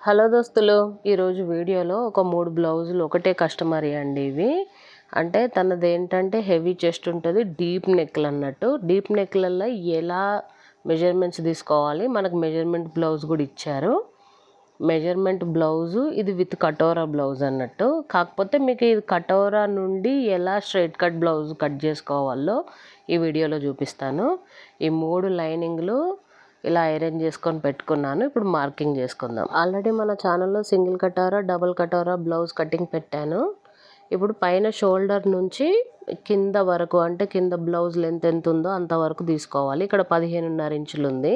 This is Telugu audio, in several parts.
హలో దోస్తులు, ఈరోజు వీడియోలో ఒక 3 బ్లౌజులు ఒకటే కస్టమర్ అండి. ఇవి అంటే తనది ఏంటంటే హెవీ చెస్ట్ ఉంటుంది, డీప్ నెక్లు అన్నట్టు. డీప్ నెక్లలో ఎలా మెజర్మెంట్స్ తీసుకోవాలి, మనకు మెజర్మెంట్ బ్లౌజ్ కూడా ఇచ్చారు. మెజర్మెంట్ బ్లౌజు ఇది విత్ కటోరా బ్లౌజ్ అన్నట్టు. కాకపోతే మీకు ఇది కటోరా నుండి ఎలా స్ట్రైట్ కట్ బ్లౌజ్ కట్ చేసుకోవాలో ఈ వీడియోలో చూపిస్తాను. ఈ 3 లైనింగ్లు ఇలా ఐరన్ చేసుకొని పెట్టుకున్నాను. ఇప్పుడు మార్కింగ్ చేసుకుందాం. ఆల్రెడీ మన ఛానల్లో single Katara, double Katara blouse cutting పెట్టాను. ఇప్పుడు పైన షోల్డర్ నుంచి కింద వరకు, అంటే కింద బ్లౌజ్ లెంత్ ఎంత ఉందో అంతవరకు తీసుకోవాలి. ఇక్కడ 15.5 ఇంచులు ఉంది,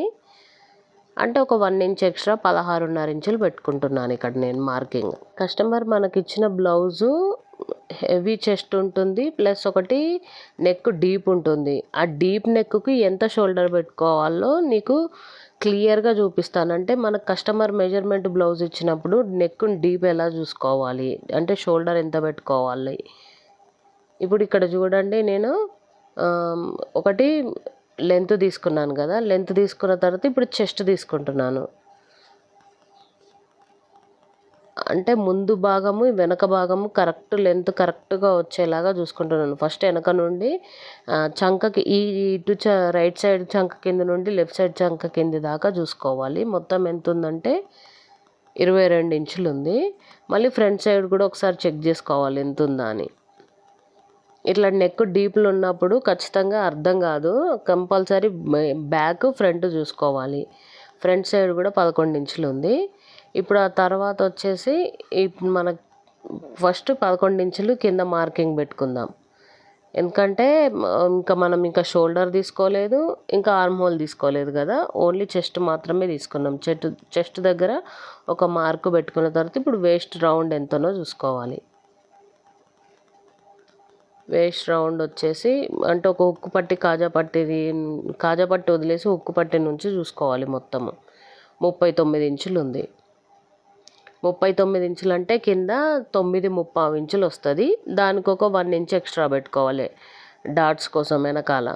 అంటే ఒక 1 ఇంచ్ ఎక్స్ట్రా 16.5 ఇంచులు పెట్టుకుంటున్నాను ఇక్కడ నేను మార్కింగ్. కస్టమర్ మనకి ఇచ్చిన బ్లౌజు హెవీ చెస్ట్ ఉంటుంది, ప్లస్ ఒకటి నెక్ డీప్ ఉంటుంది. ఆ డీప్ నెక్కి ఎంత షోల్డర్ పెట్టుకోవాలో నీకు క్లియర్గా చూపిస్తాను. అంటే మన కస్టమర్ మెజర్మెంట్ బ్లౌజ్ ఇచ్చినప్పుడు నెక్ డీప్ ఎలా చూసుకోవాలి, అంటే షోల్డర్ ఎంత పెట్టుకోవాలి. ఇప్పుడు ఇక్కడ చూడండి, నేను ఒకటి లెంత్ తీసుకున్నాను కదా, లెంత్ తీసుకున్న తర్వాత ఇప్పుడు చెస్ట్ తీసుకుంటున్నాను. అంటే ముందు భాగము వెనక భాగము కరెక్ట్ లెంత్ కరెక్ట్గా వచ్చేలాగా చూసుకుంటున్నాను. ఫస్ట్ వెనక నుండి చంకకి ఇటు రైట్ సైడ్ చంక కింద నుండి లెఫ్ట్ సైడ్ చంక కింది దాకా చూసుకోవాలి. మొత్తం ఎంత ఉందంటే 22 ఇంచులు ఉంది. మళ్ళీ ఫ్రంట్ సైడ్ కూడా ఒకసారి చెక్ చేసుకోవాలి ఎంత ఉందా అని. ఇట్లా నెక్ డీప్లు ఉన్నప్పుడు ఖచ్చితంగా అర్థం కాదు, కంపల్సరీ బ్యాక్ ఫ్రంట్ చూసుకోవాలి. ఫ్రంట్ సైడ్ కూడా 11 ఇంచులు ఉంది. ఇప్పుడు ఆ తర్వాత వచ్చేసి మన ఫస్ట్ 11 ఇంచులు కింద మార్కింగ్ పెట్టుకుందాం. ఎందుకంటే మనం ఇంకా షోల్డర్ తీసుకోలేదు, ఇంకా ఆర్మ్ హోల్ తీసుకోలేదు కదా, ఓన్లీ చెస్ట్ మాత్రమే తీసుకున్నాం. చెస్ట్ దగ్గర ఒక మార్కు పెట్టుకున్న తర్వాత ఇప్పుడు వేస్ట్ రౌండ్ ఎంతనో చూసుకోవాలి. వేస్ట్ రౌండ్ వచ్చేసి అంటే ఒక ఉక్కు పట్టి కాజా పట్టి వదిలేసి ఉక్కు పట్టి నుంచి చూసుకోవాలి. మొత్తము 39 ఇంచులు ఉంది. 39 ఇంచులు అంటే కింద 9.5 ఇంచులు వస్తుంది. దానికి ఒక 1 ఇంచ్ ఎక్స్ట్రా పెట్టుకోవాలి డాట్స్ కోసం. వెనకాల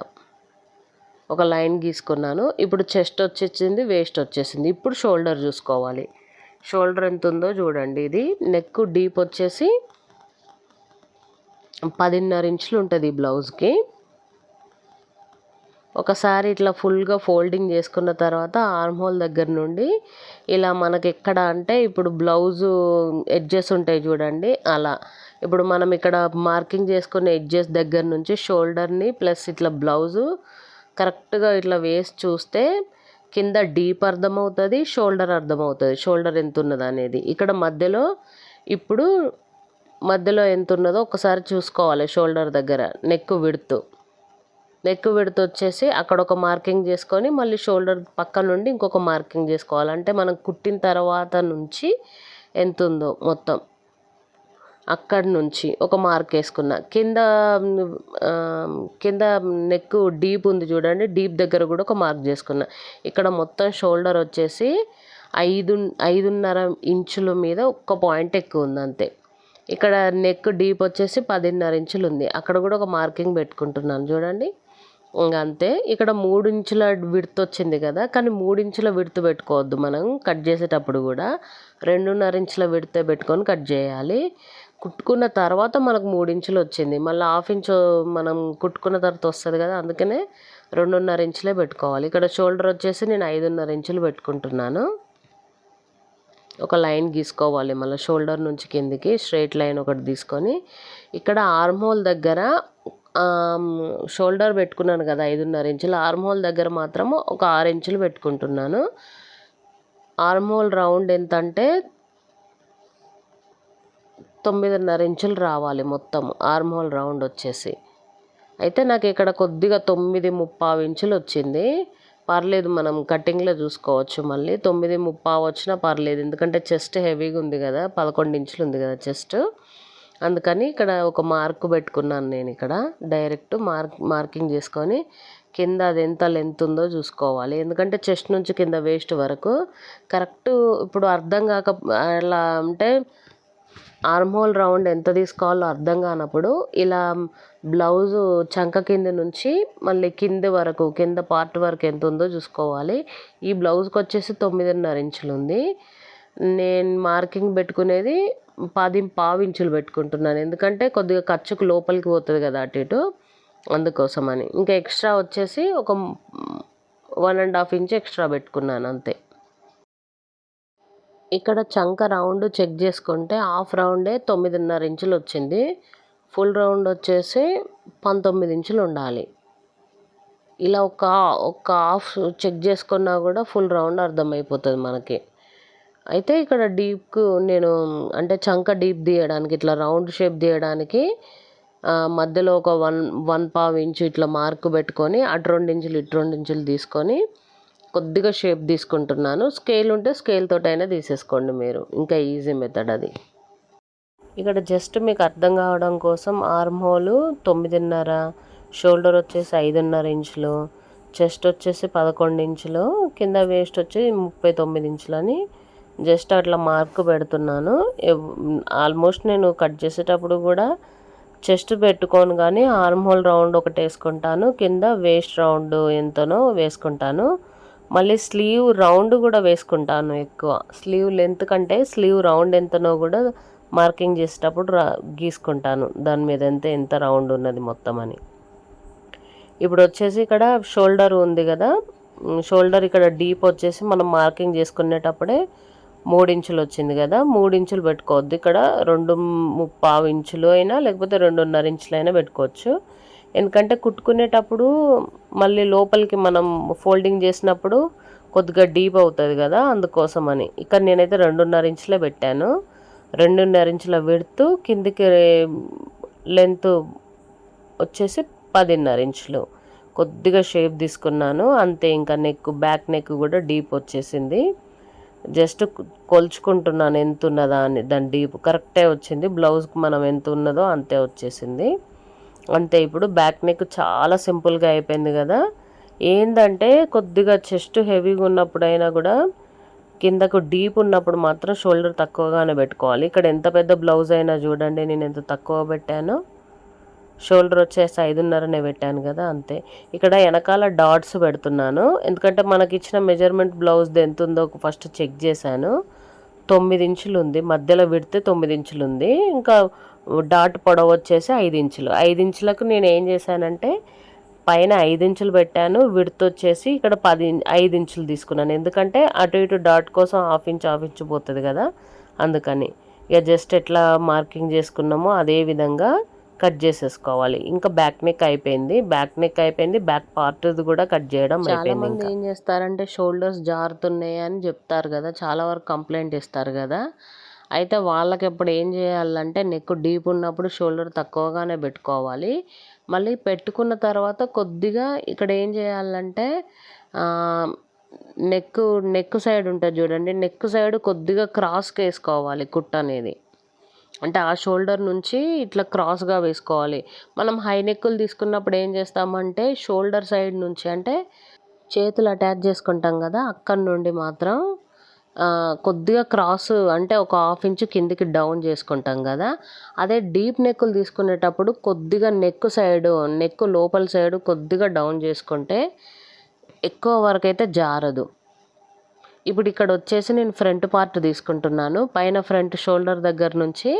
ఒక లైన్ గీసుకున్నాను. ఇప్పుడు చెస్ట్ వచ్చేసింది, వేస్ట్ వచ్చేసింది. ఇప్పుడు షోల్డర్ చూసుకోవాలి. షోల్డర్ ఎంత ఉందో చూడండి. ఇది నెక్ డీప్ వచ్చేసి 10.5 ఇంచులు ఉంటుంది ఈ బ్లౌజ్కి. ఒకసారి ఇట్లా ఫుల్గా ఫోల్డింగ్ చేసుకున్న తర్వాత ఆర్మ్ హోల్ దగ్గర నుండి ఇలా మనకి ఎక్కడ అంటే ఇప్పుడు బ్లౌజు ఎడ్జెస్ ఉంటాయి చూడండి, అలా ఇప్పుడు మనం ఇక్కడ మార్కింగ్ చేసుకునే ఎడ్జెస్ దగ్గర నుంచి షోల్డర్ని ప్లస్ ఇట్లా బ్లౌజు కరెక్ట్గా ఇట్లా వేసి చూస్తే కింద డీప్ అర్థమవుతుంది, షోల్డర్ అర్థమవుతుంది, షోల్డర్ ఎంత ఉన్నది అనేది. ఇక్కడ ఇప్పుడు మధ్యలో ఎంత ఉన్నదో ఒకసారి చూసుకోవాలి. షోల్డర్ దగ్గర నెక్ విడ్త్ వచ్చేసి అక్కడ ఒక మార్కింగ్ చేసుకొని మళ్ళీ షోల్డర్ పక్క నుండి ఇంకొక మార్కింగ్ చేసుకోవాలి. అంటే మనం కుట్టిన తర్వాత నుంచి ఎంత ఉందో మొత్తం అక్కడి నుంచి ఒక మార్క్ వేసుకున్నా. కింద నెక్ డీప్ ఉంది చూడండి, డీప్ దగ్గర కూడా ఒక మార్క్ చేసుకున్నా. ఇక్కడ మొత్తం షోల్డర్ వచ్చేసి 5.5 ఇంచుల మీద ఒక్క పాయింట్ ఎక్కువ ఉంది అంతే. ఇక్కడ నెక్ డీప్ వచ్చేసి 10.5 ఇంచులు ఉంది. అక్కడ కూడా ఒక మార్కింగ్ పెట్టుకుంటున్నాను చూడండి, ఇంకా అంతే. ఇక్కడ 3 ఇంచుల విడ్త్ వచ్చింది కదా, కానీ 3 ఇంచుల విడ్త్ పెట్టుకోవద్దు. మనం కట్ చేసేటప్పుడు కూడా 2.5 ఇంచుల విడ్త్ పెట్టుకొని కట్ చేయాలి. కుట్టుకున్న తర్వాత మనకు 3 ఇంచులు వచ్చింది, మళ్ళీ 1/2 ఇంచు మనం కుట్టుకున్న తర్వాత వస్తుంది కదా, అందుకనే 2.5 ఇంచులే పెట్టుకోవాలి. ఇక్కడ షోల్డర్ వచ్చేసి నేను 5.5 ఇంచులు పెట్టుకుంటున్నాను. ఒక లైన్ గీసుకోవాలి, మళ్ళీ షోల్డర్ నుంచి కిందికి స్ట్రైట్ లైన్ ఒకటి తీసుకొని ఇక్కడ ఆర్మ్ హోల్ దగ్గర షోల్డర్ పెట్టుకున్నాను కదా 5.5 ఇంచులు, ఆర్మ్ హోల్ దగ్గర మాత్రము ఒక 6 ఇంచులు పెట్టుకుంటున్నాను. ఆర్మ్ హోల్ రౌండ్ ఎంత అంటే 9.5 ఇంచులు రావాలి మొత్తం ఆర్మ్ హోల్ రౌండ్ వచ్చేసి. అయితే నాకు ఇక్కడ కొద్దిగా 9.5 ఇంచులు వచ్చింది. పర్లేదు, మనం కటింగ్లో చూసుకోవచ్చు. మళ్ళీ 9.5 వచ్చినా పర్లేదు, ఎందుకంటే చెస్ట్ హెవీగా ఉంది కదా, 11 ఇంచులు ఉంది కదా చెస్ట్. అందుకని ఇక్కడ ఒక మార్క్ పెట్టుకున్నాను నేను. ఇక్కడ డైరెక్ట్ మార్కింగ్ చేసుకొని కింద అది ఎంత లెంత్ ఉందో చూసుకోవాలి. ఎందుకంటే చెస్ట్ నుంచి కింద వేస్ట్ వరకు కరెక్ట్ ఇప్పుడు అర్థం కాక అలా అంటే ఆర్మ్ హోల్ రౌండ్ ఎంత తీసుకోవాలో అర్థం కానప్పుడు ఇలా బ్లౌజు చంక కింద నుంచి మళ్ళీ కింద పార్ట్ వరకు ఎంత ఉందో చూసుకోవాలి. ఈ బ్లౌజ్కి వచ్చేసి 9.5 ఇంచులు ఉంది. నేను మార్కింగ్ పెట్టుకునేది 10 ఇంచులు పెట్టుకుంటున్నాను, ఎందుకంటే కొద్దిగా ఖర్చుకు లోపలికి పోతుంది కదా అటు ఇటు, అందుకోసమని. ఇంకా ఎక్స్ట్రా వచ్చేసి ఒక 1.5 ఇంచ్ ఎక్స్ట్రా పెట్టుకున్నాను అంతే. ఇక్కడ చంక రౌండ్ చెక్ చేసుకుంటే హాఫ్ రౌండే 9.5 ఇంచులు వచ్చింది, ఫుల్ రౌండ్ వచ్చేసి 19 ఇంచులు ఉండాలి. ఇలా ఒక హాఫ్ చెక్ చేసుకున్నా కూడా ఫుల్ రౌండ్ అర్థమైపోతుంది మనకి. అయితే ఇక్కడ డీప్కు నేను అంటే చంక డీప్ తీయడానికి ఇట్లా రౌండ్ షేప్ తీయడానికి మధ్యలో ఒక 1.5 ఇంచు ఇట్లా మార్కు పెట్టుకొని అటు 2 ఇంచులు ఇటు 2 ఇంచులు తీసుకొని కొద్దిగా షేప్ తీసుకుంటున్నాను. స్కేల్ ఉంటే స్కేల్ తోటైనా తీసేసుకోండి మీరు, ఇంకా ఈజీ మెథడ్ అది. ఇక్కడ జస్ట్ మీకు అర్థం కావడం కోసం ఆర్మ్ హోల్ 9.5, షోల్డర్ వచ్చేసి 5.5 ఇంచులు, చెస్ట్ వచ్చేసి 11 ఇంచులు, కింద వేస్ట్ వచ్చి 39 ఇంచులు అని జస్ట్ అట్లా మార్కు పెడుతున్నాను. ఆల్మోస్ట్ నేను కట్ చేసేటప్పుడు కూడా చెస్ట్ పెట్టుకోను కానీ ఆర్మ్ హోల్ రౌండ్ ఒకటి వేసుకుంటాను, కింద వేస్ట్ రౌండ్ ఎంతనో వేసుకుంటాను. మళ్ళీ స్లీవ్ రౌండ్ కూడా వేసుకుంటాను. ఎక్కువ స్లీవ్ లెంత్ కంటే స్లీవ్ రౌండ్ ఎంతనో కూడా మార్కింగ్ చేసేటప్పుడు గీసుకుంటాను, దాని మీద ఎంత రౌండ్ ఉన్నది మొత్తం అని. ఇప్పుడు వచ్చేసి ఇక్కడ షోల్డర్ ఉంది కదా, షోల్డర్ ఇక్కడ డీప్ వచ్చేసి మనం మార్కింగ్ చేసుకునేటప్పుడే 3 ఇంచులు వచ్చింది కదా, 3 ఇంచులు పెట్టుకోవద్దు. ఇక్కడ 2.5 ఇంచులు అయినా లేకపోతే 2.5 ఇంచులు అయినా పెట్టుకోవచ్చు. ఎందుకంటే కుట్టుకునేటప్పుడు మళ్ళీ లోపలికి మనం ఫోల్డింగ్ చేసినప్పుడు కొద్దిగా డీప్ అవుతుంది కదా, అందుకోసమని. ఇక్కడ నేనైతే 2.5 ఇంచులే పెట్టాను. 2.5 ఇంచుల విడ్త్, కిందికి లెంత్ వచ్చేసి 10.5 ఇంచులు. కొద్దిగా షేప్ తీసుకున్నాను అంతే. ఇంకా బ్యాక్ నెక్ కూడా డీప్ వచ్చేసింది. జస్ట్ కొలుచుకుంటున్నాను ఎంత ఉన్నదా అని, దాని డీప్ కరెక్టే వచ్చింది. బ్లౌజ్కి మనం ఎంత ఉన్నదో అంతే వచ్చేసింది అంతే. ఇప్పుడు బ్యాక్ నెక్ చాలా సింపుల్గా అయిపోయింది కదా. ఏంటంటే కొద్దిగా చెస్ట్ హెవీగా ఉన్నప్పుడైనా కూడా కిందకు డీప్ ఉన్నప్పుడు మాత్రం షోల్డర్ తక్కువగానే పెట్టుకోవాలి. ఇక్కడ ఎంత పెద్ద బ్లౌజ్ అయినా చూడండి నేను ఎంత తక్కువ పెట్టానో, షోల్డర్ వచ్చేసి 5.5 పెట్టాను కదా అంతే. ఇక్కడ వెనకాల డాట్స్ పెడుతున్నాను, ఎందుకంటే మనకి ఇచ్చిన మెజర్మెంట్ బ్లౌజ్ది ఎంత ఉందో ఫస్ట్ చెక్ చేశాను. 9 ఇంచులు ఉంది, మధ్యలో విడితే 9 ఇంచులు ఉంది, ఇంకా డాట్ పొడవు వచ్చేసి 5 ఇంచులు. 5 ఇంచులకు నేను ఏం చేశానంటే పైన 5 ఇంచులు పెట్టాను, విడత్ వచ్చేసి ఇక్కడ 5 ఇంచులు తీసుకున్నాను. ఎందుకంటే అటు ఇటు డాట్ కోసం హాఫ్ ఇంచు పోతుంది కదా, అందుకని. ఇక జస్ట్ ఎట్లా మార్కింగ్ చేసుకున్నామో అదే విధంగా కట్ చేసేసుకోవాలి. ఇంకా బ్యాక్ నెక్ అయిపోయింది, బ్యాక్ పార్ట్ కూడా కట్ చేయడం అయిపోయింది. చాలా మంది ఏం చేస్తారంటే షోల్డర్స్ జారుతున్నాయి అని చెప్తారు కదా, చాలా వరకు కంప్లైంట్ ఇస్తారు కదా. అయితే వాళ్ళకి ఎప్పుడు ఏం చేయాలంటే నెక్ డీప్ ఉన్నప్పుడు షోల్డర్ తక్కువగానే పెట్టుకోవాలి. మళ్ళీ పెట్టుకున్న తర్వాత కొద్దిగా ఇక్కడ ఏం చేయాలంటే నెక్ సైడ్ ఉంటుంది చూడండి, నెక్ సైడ్ కొద్దిగా క్రాస్గా వేసుకోవాలి కుట్ అనేది. అంటే ఆ షోల్డర్ నుంచి ఇట్లా క్రాస్గా వేసుకోవాలి. మనం హై నెక్కులు తీసుకున్నప్పుడు ఏం చేస్తామంటే షోల్డర్ సైడ్ నుంచి అంటే చేతులు అటాచ్ చేసుకుంటాం కదా, అక్కడి నుండి మాత్రం కొద్దిగా క్రాస్ అంటే ఒక హాఫ్ ఇంచు కిందికి డౌన్ చేసుకుంటాం కదా. అదే డీప్ నెక్కులు తీసుకునేటప్పుడు కొద్దిగా నెక్ లోపల సైడు కొద్దిగా డౌన్ చేసుకుంటే ఎక్కువ వరకు అయితే జారదు. ఇప్పుడు ఇక్కడ వచ్చేసి నేను ఫ్రంట్ పార్ట్ తీసుకుంటున్నాను. పైన ఫ్రంట్ షోల్డర్ దగ్గర నుంచి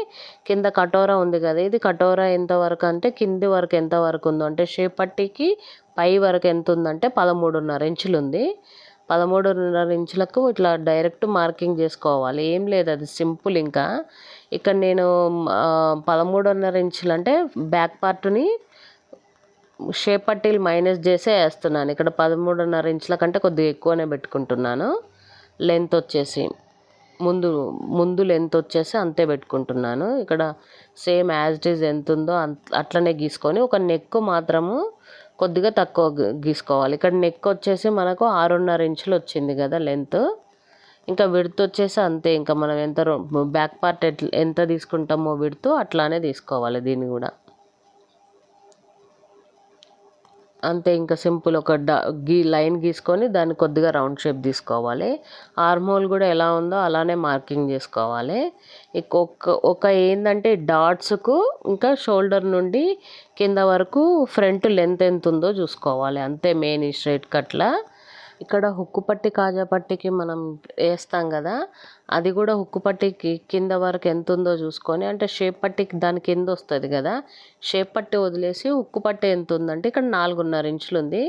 కింద కటోరా ఉంది కదా, ఇది కటోరా ఎంతవరకు అంటే కింది వరకు ఎంతవరకు ఉందో అంటే షేప్ పట్టీకి పై వరకు ఎంత ఉందంటే 13.5 ఇంచులు ఉంది. 13.5 ఇంచులకు ఇట్లా డైరెక్ట్ మార్కింగ్ చేసుకోవాలి. ఏం లేదు, అది సింపుల్. ఇంకా ఇక్కడ నేను 13.5 ఇంచులు అంటే బ్యాక్ పార్ట్ని షేప్ పట్టీలు మైనస్ చేసే వేస్తున్నాను. ఇక్కడ 13.5 ఇంచుల కంటే కొద్దిగా ఎక్కువనే పెట్టుకుంటున్నాను. లెంత్ వచ్చేసి ముందు లెంత్ వచ్చేసి అంతే పెట్టుకుంటున్నాను. ఇక్కడ సేమ్ యాజ్ ఇట్ ఈజ్ ఎంత ఉందో అట్లనే గీసుకొని ఒక నెక్ మాత్రము కొద్దిగా తక్కువ గీసుకోవాలి. ఇక్కడ నెక్ వచ్చేసి మనకు 6.5 ఇంచులు వచ్చింది కదా లెంత్. ఇంకా విడ్త్ వచ్చేసి అంతే, ఇంకా మనం బ్యాక్ పార్ట్ ఎంత తీసుకుంటామో విడ్త్ అట్లానే తీసుకోవాలి దీన్ని కూడా అంతే. ఇంకా సింపుల్ ఒక లైన్ గీసుకొని దాన్ని కొద్దిగా రౌండ్ షేప్ తీసుకోవాలి. ఆర్మ్ హోల్ కూడా ఎలా ఉందో అలానే మార్కింగ్ చేసుకోవాలి. ఒక ఏంటంటే డాట్స్కు ఇంకా షోల్డర్ నుండి కింద వరకు ఫ్రంట్ లెంత్ ఎంత ఉందో చూసుకోవాలి అంతే. మెయిన్ ఈ స్ట్రైట్ కట్లా ఇక్కడ హుక్కు పట్టి కాజా పట్టికి మనం వేస్తాం కదా, అది కూడా హుక్కు పట్టికి కింద వరకు ఎంత ఉందో చూసుకొని, అంటే షేప్ పట్టికి దాని కింద వస్తుంది కదా, షేప్ పట్టి వదిలేసి హుక్కు పట్టి ఎంత ఉందంటే ఇక్కడ 4.5 ఇంచులు ఉంది.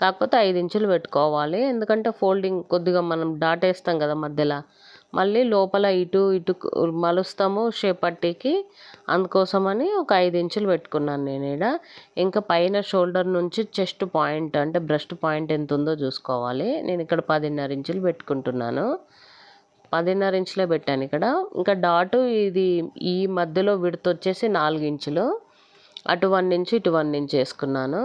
కాకపోతే 5 ఇంచులు పెట్టుకోవాలి, ఎందుకంటే ఫోల్డింగ్ కొద్దిగా మనం డాట్ వేస్తాం కదా మధ్యలో, మళ్ళీ లోపల ఇటు ఇటు మలుస్తాము షేప్ పట్టికి, అందుకోసమని ఒక 5 ఇంచులు పెట్టుకున్నాను నేను ఈడ. ఇంకా పైన షోల్డర్ నుంచి చెస్ట్ పాయింట్ అంటే బ్రెస్ట్ పాయింట్ ఎంత ఉందో చూసుకోవాలి. నేను ఇక్కడ 10.5 ఇంచులు పెట్టుకుంటున్నాను, 10.5 ఇంచులే పెట్టాను ఇక్కడ. ఇంకా డాటు ఇది ఈ మధ్యలో విడత వచ్చేసి 4 ఇంచులు, అటు 1 ఇంచు ఇటు 1 ఇంచు వేసుకున్నాను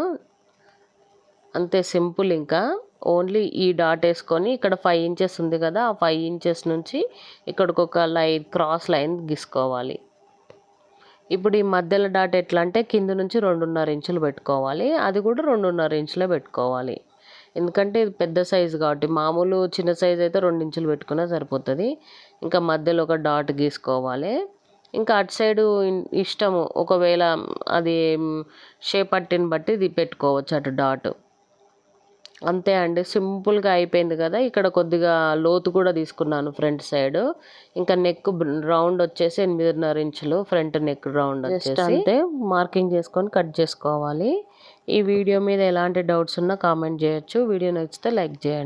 అంతే, సింపుల్. ఇంకా ఓన్లీ ఈ డాట్ వేసుకొని ఇక్కడ 5 ఇంచెస్ ఉంది కదా, ఆ 5 ఇంచెస్ నుంచి ఇక్కడికి ఒక లైన్ క్రాస్ లైన్ గీసుకోవాలి. ఇప్పుడు ఈ మధ్యలో డాట్ ఎట్లా అంటే కింద నుంచి 2.5 ఇంచులు పెట్టుకోవాలి, అది కూడా 2.5 ఇంచులే పెట్టుకోవాలి, ఎందుకంటే ఇది పెద్ద సైజు కాబట్టి. మామూలు చిన్న సైజు అయితే 2 ఇంచులు పెట్టుకున్నా సరిపోతుంది. ఇంకా మధ్యలో ఒక డాట్ గీసుకోవాలి. ఇంకా అటు సైడు ఇష్టము, ఒకవేళ అది షేప్ పట్టిని బట్టి ఇది పెట్టుకోవచ్చు అటు డాట్. అంతే అండి, సింపుల్గా అయిపోయింది కదా. ఇక్కడ కొద్దిగా లోతు కూడా తీసుకున్నాను ఫ్రంట్ సైడ్. ఇంకా నెక్ రౌండ్ వచ్చేసి 8.5 ఇంచులు ఫ్రంట్ నెక్ రౌండ్ వచ్చేసి అంతే, మార్కింగ్ చేసుకొని కట్ చేసుకోవాలి. ఈ వీడియో మీద ఎలాంటి డౌట్స్ ఉన్నా కామెంట్ చేయొచ్చు. వీడియో నచ్చితే లైక్ చేయండి.